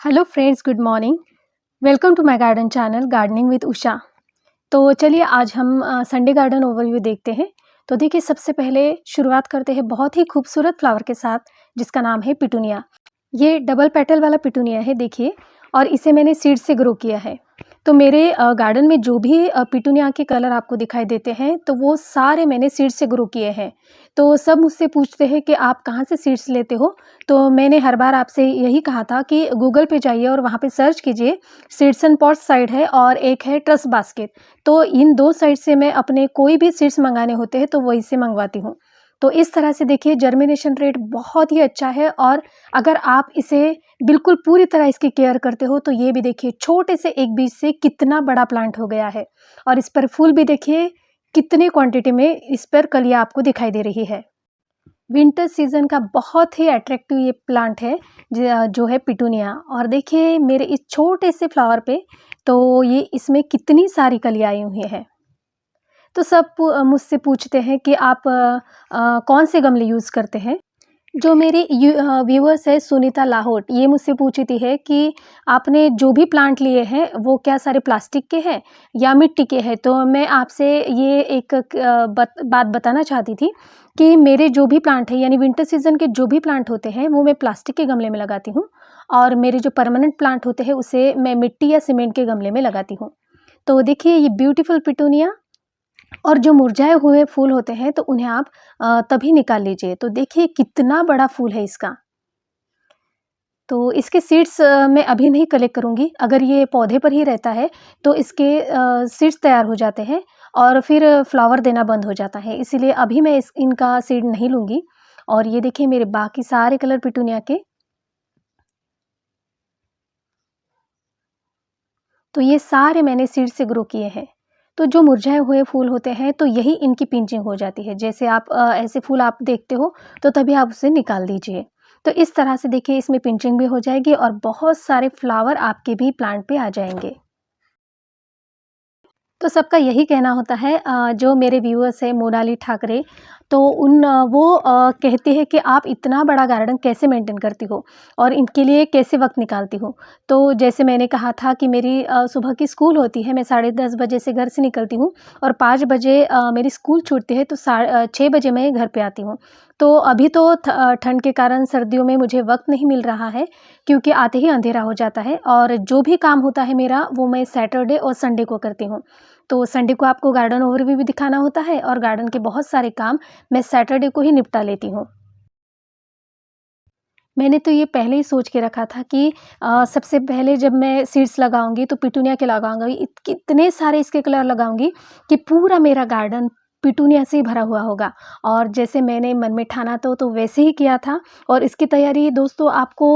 Hello friends, good morning. Welcome to my garden channel gardening with Usha. तो चलिए आज हम संडे गार्डन ओवरव्यू देखते हैं। तो देखिए, सबसे पहले शुरुआत करते हैं बहुत ही खूबसूरत फ्लावर के साथ, जिसका नाम है पिटूनिया। ये डबल पेटल वाला पिटूनिया है देखिए, और इसे मैंने सीड से ग्रो किया है। तो मेरे गार्डन में जो भी पिटूनिया के कलर आपको दिखाई देते हैं, तो वो सारे मैंने सीड से ग्रो किए हैं। तो सब मुझसे पूछते हैं कि आप कहाँ से सीड्स लेते हो? तो मैंने हर बार आपसे यही कहा था कि गूगल पे जाइए और वहाँ पे सर्च कीजिए। सीड्स एंड पॉट्स साइट है और एक है ट्रस्ट बास्केट। तो इन 2 साइट से मैं अपने कोई भी सीड्स मँगाने होते हैं, तो वहीं से मँगवाती हूँ। तो इस तरह से देखिए, जर्मिनेशन रेट बहुत ही अच्छा है, और अगर आप इसे बिल्कुल पूरी तरह इसकी केयर करते हो, तो ये भी देखिए छोटे से एक बीज से कितना बड़ा प्लांट हो गया है। और इस पर फूल भी देखिए कितनी क्वांटिटी में इस पर कलियाँ आपको दिखाई दे रही है। विंटर सीज़न का बहुत ही अट्रैक्टिव ये प्लांट है, जो है पिटूनिया। और देखिए मेरे इस छोटे से फ्लावर पे, तो ये इसमें कितनी सारी कलियाँ आई हुई हैं। तो सब मुझसे पूछते हैं कि आप कौन से गमले यूज़ करते हैं? जो मेरी व्यूअर्स है सुनीता लाहौट, ये मुझसे पूछी थी है कि आपने जो भी प्लांट लिए हैं, वो क्या सारे प्लास्टिक के हैं या मिट्टी के हैं? तो मैं आपसे ये एक बात बताना चाहती थी कि मेरे जो भी प्लांट हैं, यानी विंटर सीज़न के जो भी प्लांट होते हैं, वो मैं प्लास्टिक के गमले में लगाती हूँ, और मेरे जो परमानेंट प्लांट होते हैं, उसे मैं मिट्टी या सीमेंट के गमले में लगाती हूँ। तो देखिए ये ब्यूटीफुल पिटूनिया, और जो मुरझाए हुए फूल होते हैं, तो उन्हें आप तभी निकाल लीजिए। तो देखिए कितना बड़ा फूल है इसका। तो इसके सीड्स मैं अभी नहीं कलेक्ट करूँगी। अगर ये पौधे पर ही रहता है, तो इसके सीड्स तैयार हो जाते हैं और फिर फ्लावर देना बंद हो जाता है। इसीलिए अभी मैं इनका सीड नहीं लूँगी। और ये देखिए मेरे बाकी सारे कलर पिटूनिया के, तो ये सारे मैंने सीड से ग्रो किए हैं। तो जो मुरझाए हुए फूल होते हैं, तो यही इनकी पिंचिंग हो जाती है। जैसे आप ऐसे फूल आप देखते हो, तो तभी आप उसे निकाल दीजिए। तो इस तरह से देखिए इसमें पिंचिंग भी हो जाएगी और बहुत सारे फ्लावर आपके भी प्लांट पे आ जाएँगे। तो सबका यही कहना होता है, जो मेरे व्यूअर्स हैं मोनाली ठाकरे, तो वो कहती है कि आप इतना बड़ा गार्डन कैसे मेंटेन करती हो और इनके लिए कैसे वक़्त निकालती हो? तो जैसे मैंने कहा था कि मेरी सुबह की स्कूल होती है, मैं 10:30 बजे से घर से निकलती हूँ और 5 बजे मेरी स्कूल छूटती है, तो 6 बजे मैं घर पे आती हूँ। तो अभी तो ठंड के कारण सर्दियों में मुझे वक़्त नहीं मिल रहा है, क्योंकि आते ही अंधेरा हो जाता है, और जो भी काम होता है मेरा, वो मैं सैटरडे और संडे को करती हूँ। तो संडे को आपको गार्डन ओवरव्यू भी दिखाना होता है, और गार्डन के बहुत सारे काम मैं सैटरडे को ही निपटा लेती हूँ। मैंने तो ये पहले ही सोच के रखा था कि सबसे पहले जब मैं सीड्स लगाऊँगी, तो पिटूनिया के लगाऊँगी। कितने सारे इसके कलर लगाऊँगी कि पूरा मेरा गार्डन पिटूनिया से ही भरा हुआ होगा। और जैसे मैंने मन में ठाना तो वैसे ही किया था। और इसकी तैयारी दोस्तों आपको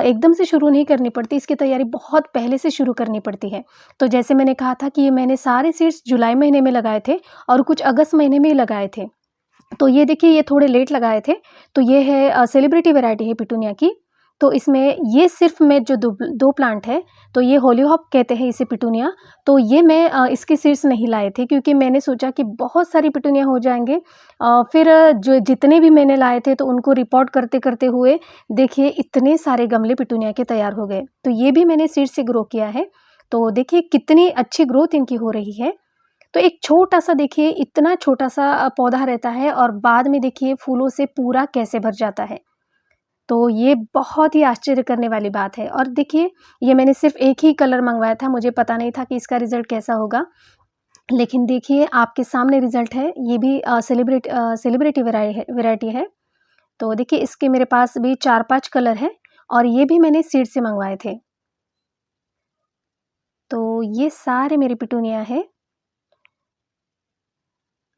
एकदम से शुरू नहीं करनी पड़ती, इसकी तैयारी बहुत पहले से शुरू करनी पड़ती है। तो जैसे मैंने कहा था कि ये मैंने सारे सीड्स जुलाई महीने में लगाए थे और कुछ अगस्त महीने में ही लगाए थे। तो ये देखिए ये थोड़े लेट लगाए थे। तो ये है सेलिब्रिटी वैरायटी है पिटूनिया की। तो इसमें ये सिर्फ़ मैं जो 2 प्लांट है, तो ये होलीहॉक कहते हैं इसे पिटूनिया। तो ये मैं इसके सीड्स नहीं लाए थे, क्योंकि मैंने सोचा कि बहुत सारी पिटूनिया हो जाएँगे। फिर जो जितने भी मैंने लाए थे, तो उनको रिपोर्ट करते-करते हुए देखिए इतने सारे गमले पिटूनिया के तैयार हो गए। तो ये भी मैंने सीड से ग्रो किया है। तो देखिए कितनी अच्छी ग्रोथ इनकी हो रही है। तो एक छोटा-सा देखिए इतना छोटा-सा पौधा रहता है, और बाद में देखिए फूलों से पूरा कैसे भर जाता है। तो ये बहुत ही आश्चर्य करने वाली बात है। और देखिए ये मैंने सिर्फ़ एक ही कलर मँगवाया था, मुझे पता नहीं था कि इसका रिज़ल्ट कैसा होगा। लेकिन देखिए आपके सामने रिज़ल्ट है, ये भी सेलिब्रिटी वैरायटी है। तो देखिए इसके मेरे पास भी 4-5 कलर हैं, और ये भी मैंने सीड से मँगवाए थे। तो ये सारे मेरे पिटूनिया हैं।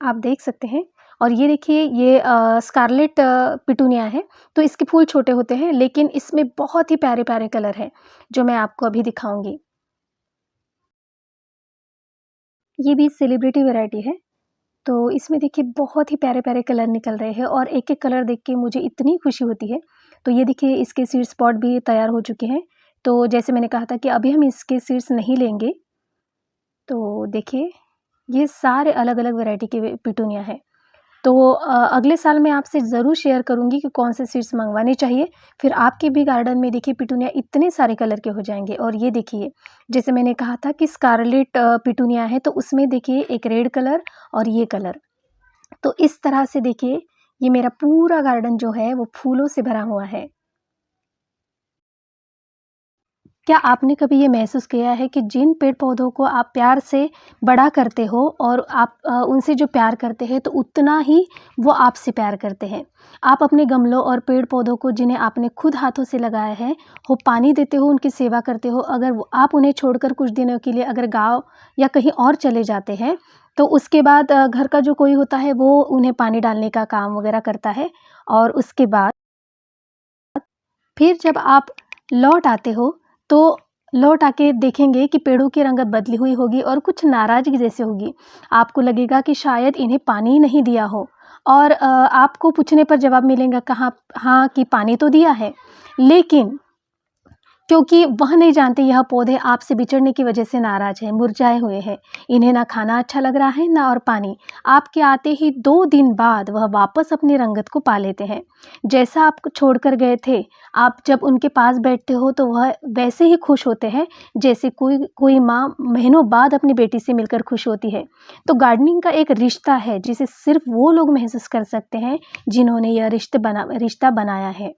आप देख सकते हैं। और ये देखिए ये स्कारलेट पिटूनिया है। तो इसके फूल छोटे होते हैं, लेकिन इसमें बहुत ही प्यारे-प्यारे कलर हैं, जो मैं आपको अभी दिखाऊँगी। ये भी सेलिब्रिटी वैरायटी है। तो इसमें देखिए बहुत ही प्यारे-प्यारे कलर निकल रहे हैं, और एक-एक कलर देख के मुझे इतनी खुशी होती है। तो ये देखिए इसके सीड स्पॉट भी तैयार हो चुके हैं। तो जैसे मैंने कहा था कि अभी हम इसके सीड्स नहीं लेंगे। तो देखिए ये सारे अलग-अलग वैरायटी के पिटूनिया हैं। तो अगले साल मैं आपसे ज़रूर शेयर करूँगी कि कौन से सीड्स मंगवाने चाहिए। फिर आपके भी गार्डन में देखिए पिटूनिया इतने सारे कलर के हो जाएँगे। और ये देखिए, जैसे मैंने कहा था कि स्कारलेट पिटूनिया है, तो उसमें देखिए एक रेड कलर और ये कलर। तो इस तरह से देखिए ये मेरा पूरा गार्डन जो है वो फूलों से भरा हुआ है। क्या आपने कभी ये महसूस किया है कि जिन पेड़-पौधों को आप प्यार से बड़ा करते हो और आप उनसे जो प्यार करते हैं तो उतना ही वो आपसे प्यार करते हैं। आप अपने गमलों और पेड़-पौधों को जिन्हें आपने खुद हाथों से लगाया है, वो पानी देते हो, उनकी सेवा करते हो, अगर वो आप उन्हें छोड़कर कुछ दिनों के लिए अगर गाँव या कहीं और चले जाते हैं, तो उसके बाद घर का जो कोई होता है वो उन्हें पानी डालने का काम वगैरह करता है। और उसके बाद फिर जब आप लौट आते हो, तो लौट आके देखेंगे कि पेड़ों की रंगत बदली हुई होगी और कुछ नाराज़गी जैसी होगी। आपको लगेगा कि शायद इन्हें पानी ही नहीं दिया हो। और आपको पूछने पर जवाब मिलेगा कहाँ हाँ, कि पानी तो दिया है, लेकिन क्योंकि वह नहीं जानते यह पौधे आपसे बिछड़ने की वजह से नाराज़ हैं, मुरझाए हुए हैं। इन्हें ना खाना अच्छा लग रहा है, ना और पानी। आपके आते ही 2 दिन बाद वह वापस अपनी रंगत को पा लेते हैं। जैसा आप छोड़कर गए थे, आप जब उनके पास बैठते हो तो वह वैसे ही खुश होते हैं, जैसे कोई कोई माँ महीनों बाद अपनी बेटी से मिलकर खुश होती है। तो गार्डनिंग का एक रिश्ता है, जिसे सिर्फ़ वो लोग महसूस कर सकते हैं, जिन्होंने यह रिश्ता बनाया है।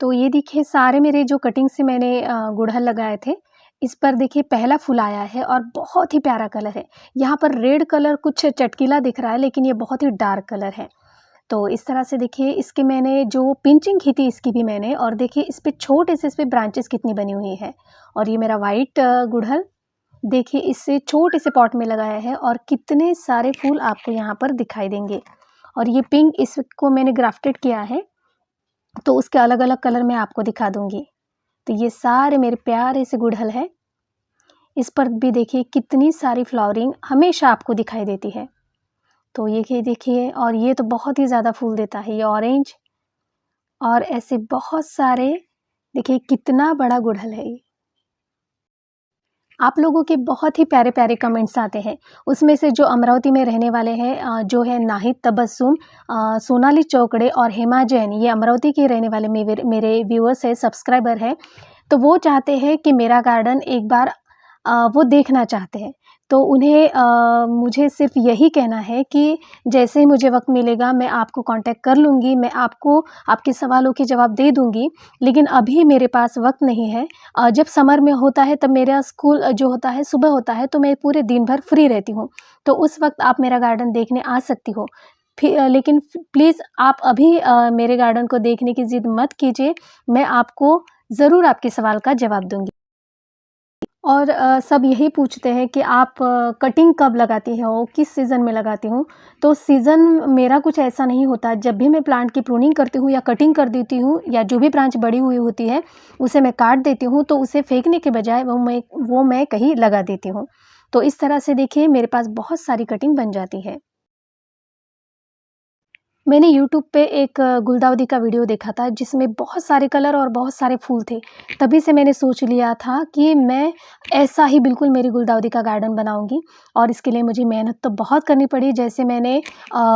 तो ये देखिए सारे मेरे जो कटिंग से मैंने गुड़हल लगाए थे, इस पर देखिए पहला फूल आया है और बहुत ही प्यारा कलर है। यहाँ पर रेड कलर कुछ चटकीला दिख रहा है, लेकिन ये बहुत ही डार्क कलर है। तो इस तरह से देखिए इसके मैंने जो पिंचिंग की थी इसकी भी मैंने, और देखिए इस पे छोटे से इस पे ब्रांचेस कितनी बनी हुई है। और ये मेरा वाइट गुड़हल देखिए इससे छोटे से पॉट में लगाया है और कितने सारे फूल आपको यहाँ पर दिखाई देंगे। और ये पिंक इसको मैंने ग्राफ्टेड किया है, तो उसके अलग-अलग कलर मैं आपको दिखा दूँगी। तो ये सारे मेरे प्यारे से गुड़हल हैं। इस पर भी देखिए कितनी सारी फ्लावरिंग हमेशा आपको दिखाई देती है। तो ये देखिए, और ये तो बहुत ही ज़्यादा फूल देता है, ये ऑरेंज। और ऐसे बहुत सारे, देखिए कितना बड़ा गुड़हल है ये। आप लोगों के बहुत ही प्यारे-प्यारे कमेंट्स आते हैं। उसमें से जो अमरावती में रहने वाले हैं जो है नाहिद तबस्सुम, सोनाली चौकड़े और हेमा जैन, ये अमरावती के रहने वाले मेरे व्यूअर्स हैं, सब्सक्राइबर हैं। तो वो चाहते हैं कि मेरा गार्डन एक बार वो देखना चाहते हैं। तो उन्हें मुझे सिर्फ़ यही कहना है कि जैसे ही मुझे वक़्त मिलेगा मैं आपको कॉन्टैक्ट कर लूँगी, मैं आपको आपके सवालों के जवाब दे दूँगी। लेकिन अभी मेरे पास वक़्त नहीं है। जब समर में होता है तब मेरा स्कूल जो होता है सुबह होता है, तो मैं पूरे दिन भर फ्री रहती हूँ। तो उस वक़्त आप मेरा गार्डन देखने आ सकती हो। लेकिन प्लीज़ आप अभी मेरे गार्डन को देखने की ज़िद मत कीजिए। मैं आपको ज़रूर आपके सवाल का जवाब दूँगी। और सब यही पूछते हैं कि आप कटिंग कब लगाती हो, किस सीज़न में लगाती हूँ? तो सीज़न मेरा कुछ ऐसा नहीं होता, जब भी मैं प्लांट की प्रूनिंग करती हूँ या कटिंग कर देती हूँ या जो भी ब्रांच बड़ी हुई होती है, उसे मैं काट देती हूँ, तो उसे फेंकने के बजाय वो मैं कहीं लगा देती हूँ। तो इस तरह से देखिए मेरे पास बहुत सारी कटिंग बन जाती है। मैंने यूट्यूब पे एक गुलदाउदी का वीडियो देखा था जिसमें बहुत सारे कलर और बहुत सारे फूल थे। तभी से मैंने सोच लिया था कि मैं ऐसा ही बिल्कुल मेरी गुलदाउदी का गार्डन बनाऊँगी, और इसके लिए मुझे मेहनत तो बहुत करनी पड़ी। जैसे मैंने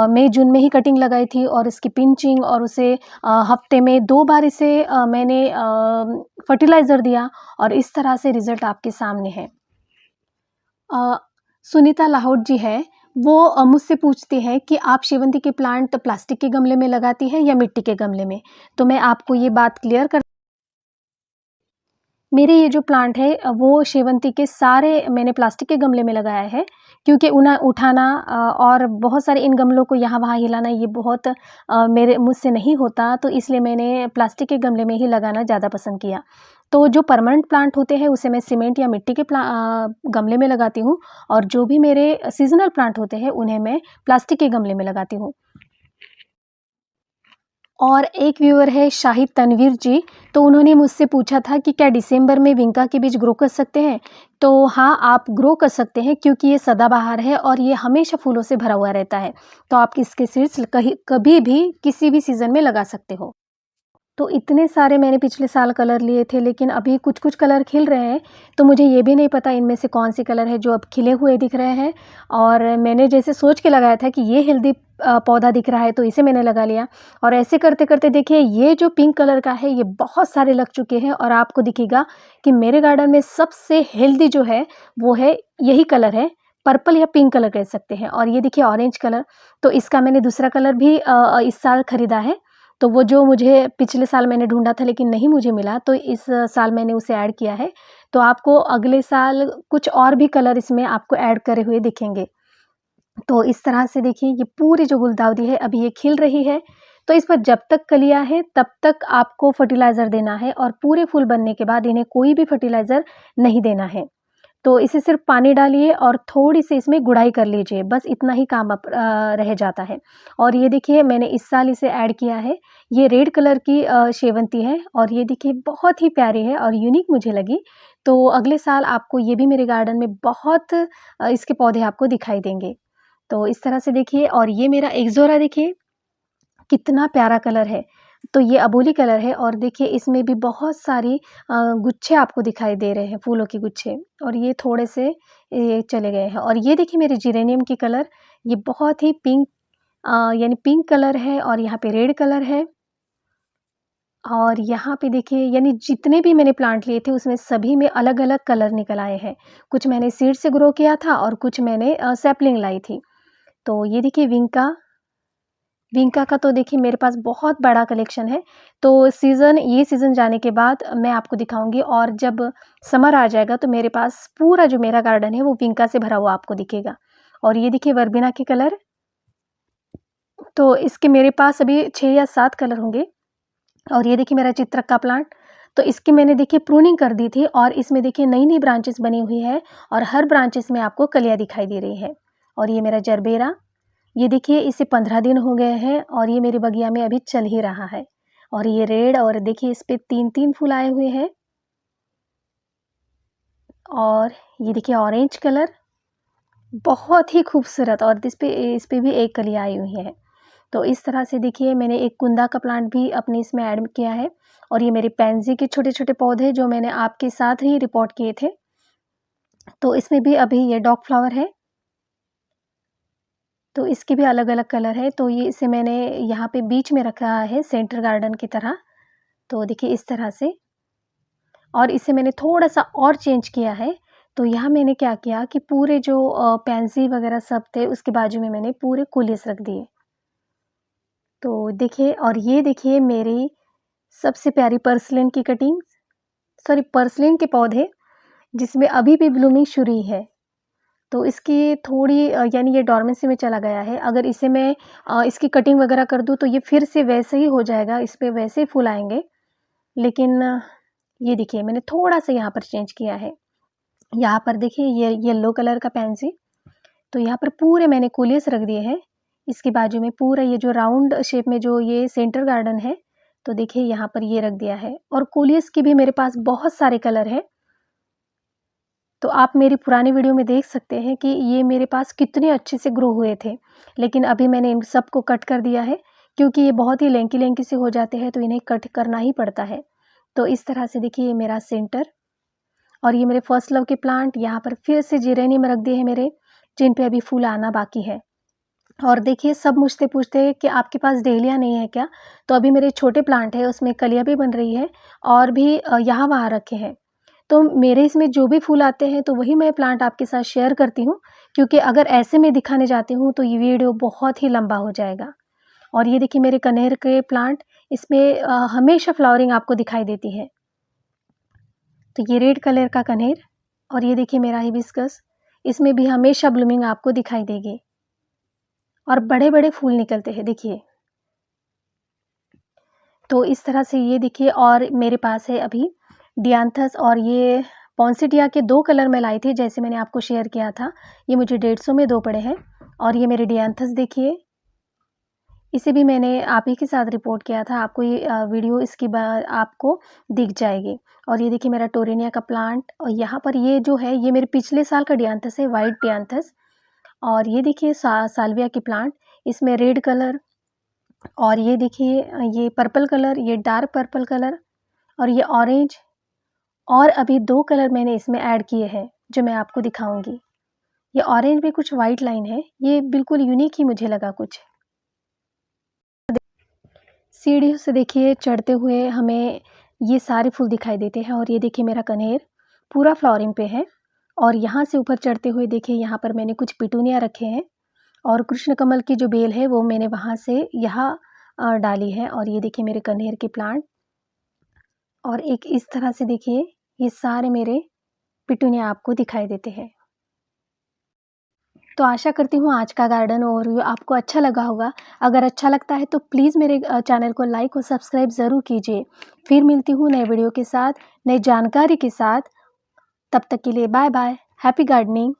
मई-जून में ही कटिंग लगाई थी और इसकी पिंचिंग, और उसे हफ्ते में 2 बार इसे मैंने फर्टिलाइज़र दिया, और इस तरह से रिज़ल्ट आपके सामने है। अ, सुनीता लाहौट जी है, वो मुझसे पूछती हैं कि आप शेवंती के प्लांट प्लास्टिक के गमले में लगाती हैं या मिट्टी के गमले में? तो मैं आपको ये बात क्लियर कर, मेरे ये जो प्लांट है वो शेवंती के सारे मैंने प्लास्टिक के गमले में लगाया है, क्योंकि उन्हें उठाना और बहुत सारे इन गमलों को यहाँ-वहाँ हिलाना ये बहुत मेरे मुझसे नहीं होता, तो इसलिए मैंने प्लास्टिक के गमले में ही लगाना ज़्यादा पसंद किया। तो जो परमानेंट प्लांट होते हैं उसे मैं सीमेंट या मिट्टी के गमले में लगाती हूँ, और जो भी मेरे सीज़नल प्लांट होते हैं उन्हें मैं प्लास्टिक के गमले में लगाती हूँ। और एक व्यूअर है शाहिद तनवीर जी, तो उन्होंने मुझसे पूछा था कि क्या दिसंबर में विंका के बीज ग्रो कर सकते हैं? तो हाँ, आप ग्रो कर सकते हैं, क्योंकि ये सदाबहार है और ये हमेशा फूलों से भरा हुआ रहता है। तो आप इसके सीड्स कहीं कभी भी किसी भी सीज़न में लगा सकते हो। तो इतने सारे मैंने पिछले साल कलर लिए थे, लेकिन अभी कुछ-कुछ कलर खिल रहे हैं, तो मुझे ये भी नहीं पता इनमें से कौन-से कलर है जो अब खिले हुए दिख रहे हैं। और मैंने जैसे सोच के लगाया था कि ये हेल्दी पौधा दिख रहा है, तो इसे मैंने लगा लिया। और ऐसे करते-करते देखिए ये जो पिंक कलर का है, ये बहुत सारे लग चुके हैं और आपको दिखेगा कि मेरे गार्डन में सबसे हेल्दी जो है, वो है यही कलर है, पर्पल या पिंक कलर कह सकते हैं। और ये देखिए ऑरेंज कलर, तो इसका मैंने दूसरा कलर भी इस साल खरीदा है। तो वो जो मुझे पिछले साल मैंने ढूँढा था लेकिन नहीं मुझे मिला, तो इस साल मैंने उसे ऐड किया है। तो आपको अगले साल कुछ और भी कलर इसमें आपको ऐड करे हुए दिखेंगे। तो इस तरह से देखिए ये पूरी जो गुलदाउदी है अभी ये खिल रही है, तो इस पर जब तक कलियाँ हैं तब तक आपको फर्टिलाइज़र देना है और पूरे फूल बनने के बाद इन्हें कोई भी फर्टिलाइज़र नहीं देना है। तो इसे सिर्फ़ पानी डालिए और थोड़ी-सी इसमें गुड़ाई कर लीजिए, बस इतना ही काम अब रह जाता है। और ये देखिए मैंने इस साल इसे ऐड किया है, ये रेड कलर की शेवंती है और ये देखिए बहुत ही प्यारी है और यूनिक मुझे लगी। तो अगले साल आपको ये भी मेरे गार्डन में बहुत इसके पौधे आपको दिखाई देंगे। तो इस तरह से देखिए, और ये मेरा एक्ज़ोरा देखिए कितना प्यारा कलर है। तो ये अबोली कलर है और देखिए इसमें भी बहुत सारी गुच्छे आपको दिखाई दे रहे हैं, फूलों के गुच्छे, और ये थोड़े से ये चले गए हैं। और ये देखिए मेरे जिरेनियम की कलर, ये बहुत ही पिंक यानी पिंक कलर है और यहाँ पे रेड कलर है। और यहाँ पे देखिए यानी जितने भी मैंने प्लांट लिए थे उसमें सभी में अलग-अलग कलर निकल आए हैं। कुछ मैंने सीड से ग्रो किया था और कुछ मैंने सैपलिंग लाई थी। तो ये देखिए विंका, विंका का तो देखिए मेरे पास बहुत बड़ा कलेक्शन है। तो ये सीज़न जाने के बाद मैं आपको दिखाऊँगी, और जब समर आ जाएगा तो मेरे पास पूरा जो मेरा गार्डन है वो विंका से भरा हुआ आपको दिखेगा। और ये देखिए वर्बेना के कलर, तो इसके मेरे पास अभी 6 या 7 कलर होंगे। और ये देखिए मेरा चित्रक का प्लांट, तो इसकी मैंने देखिए प्रूनिंग कर दी थी और इसमें देखिए नई-नई ब्रांचेस बनी हुई है और हर ब्रांचेस में आपको कलियाँ दिखाई दे रही है। और ये मेरा जरबेरा, ये देखिए इसे 15 दिन हो गए हैं और ये मेरे बगिया में अभी चल ही रहा है। और ये रेड, और देखिए इस पे 3-3 फूल आए हुए हैं। और ये देखिए ऑरेंज कलर, बहुत ही खूबसूरत, और इस पे भी एक कली आई हुई है। तो इस तरह से देखिए मैंने एक कुंदा का प्लांट भी अपने इसमें ऐड किया है। और ये मेरे पैंसी के छोटे-छोटे पौधे जो मैंने आपके साथ ही रिपोर्ट किए थे, तो इसमें भी अभी ये डॉग फ्लावर है। तो इसके भी अलग-अलग कलर है, तो ये इसे मैंने यहाँ पे बीच में रखा है सेंटर गार्डन की तरह। तो देखिए इस तरह से, और इसे मैंने थोड़ा-सा और चेंज किया है। तो यहाँ मैंने क्या किया कि पूरे जो पैंसी वगैरह सब थे उसके बाजू में मैंने पूरे कोलियस रख दिए। तो देखिए, और ये देखिए मेरी सबसे प्यारी पर्सलिन की कटिंग, सॉरी पर्सलिन के पौधे, जिसमें अभी भी ब्लूमिंग शुरू ही है। तो इसकी थोड़ी यानी ये डोर्मेंसी में चला गया है। अगर इसे मैं इसकी कटिंग वगैरह कर दूँ तो ये फिर से वैसे ही हो जाएगा, इस पे वैसे ही फूल आएँगे। लेकिन ये देखिए मैंने थोड़ा-सा यहाँ पर चेंज किया है। यहाँ पर देखिए ये येलो कलर का पैंसी, तो यहाँ पर पूरे मैंने कोलियस रख दिए हैं। इसके बाजू में पूरा ये जो राउंड शेप में जो ये सेंटर गार्डन है, तो देखिए यहाँ पर ये रख दिया है। और कोलियस के भी मेरे पास बहुत सारे कलर हैं। तो आप मेरी पुरानी वीडियो में देख सकते हैं कि ये मेरे पास कितने अच्छे से ग्रो हुए थे। लेकिन अभी मैंने इन सबको कट कर दिया है, क्योंकि ये बहुत ही लैंकी-लैंकी से हो जाते हैं, तो इन्हें कट करना ही पड़ता है। तो इस तरह से देखिए ये मेरा सेंटर, और ये मेरे फर्स्ट लव के प्लांट यहाँ पर फिर से जिरेनियम रख दिए हैं मेरे, जिन पे अभी फूल आना बाकी है। और देखिए सब मुझसे पूछते हैं कि आपके पास डेलिया नहीं है क्या? तो अभी मेरे छोटे प्लांट है उसमें कलियाँ भी बन रही है और भी यहाँ-वहाँ रखे हैं। तो मेरे इसमें जो भी फूल आते हैं तो वही मैं प्लांट आपके साथ शेयर करती हूँ, क्योंकि अगर ऐसे में दिखाने जाती हूँ तो ये वीडियो बहुत ही लंबा हो जाएगा। और ये देखिए मेरे कनेर के प्लांट, इसमें हमेशा फ्लावरिंग आपको दिखाई देती है। तो ये रेड कलर का कनेर, और ये देखिए मेरा हिबिस्कस, इसमें भी हमेशा ब्लूमिंग आपको दिखाई देगी और बड़े-बड़े फूल निकलते हैं देखिए। तो इस तरह से ये देखिए, और मेरे पास है अभी डियांथस, और ये पॉन्सिटिया के 2 कलर मैं लाई थी जैसे मैंने आपको शेयर किया था। ये मुझे 150 में 2 पड़े हैं। और ये मेरे डियांथस देखिए, इसे भी मैंने आप ही के साथ रिपोर्ट किया था। आपको ये वीडियो इसकी आपको दिख जाएगी। और ये देखिए मेरा टोरेनिया का प्लांट, और यहाँ पर ये जो है ये मेरे पिछले साल का डियांथस है, व्हाइट डियांथस। और ये देखिए साल्विया की प्लांट, इसमें रेड कलर, और ये देखिए ये पर्पल कलर, ये डार्क पर्पल कलर और ये ऑरेंज, और अभी 2 कलर मैंने इसमें ऐड किए हैं जो मैं आपको दिखाऊँगी। ये ऑरेंज में कुछ वाइट लाइन है, ये बिल्कुल यूनिक ही मुझे लगा कुछ। सीढ़ियों से देखिए चढ़ते हुए हमें ये सारे फूल दिखाई देते हैं, और ये देखिए मेरा कनेर पूरा फ्लावरिंग पे है। और यहाँ से ऊपर चढ़ते हुए देखिए यहाँ पर मैंने कुछ पिटूनिया रखे हैं, और कृष्ण कमल की जो बेल है वो मैंने वहाँ से यहाँ डाली है। और ये देखिए मेरे कनेर के प्लांट, और एक इस तरह से देखिए ये सारे मेरे पिटूनिया आपको दिखाई देते हैं। तो आशा करती हूँ आज का गार्डन ओवरव्यू आपको अच्छा लगा होगा। अगर अच्छा लगता है तो प्लीज़ मेरे चैनल को लाइक और सब्सक्राइब ज़रूर कीजिए। फिर मिलती हूँ नए वीडियो के साथ, नई जानकारी के साथ। तब तक के लिए बाय बाय। Happy gardening.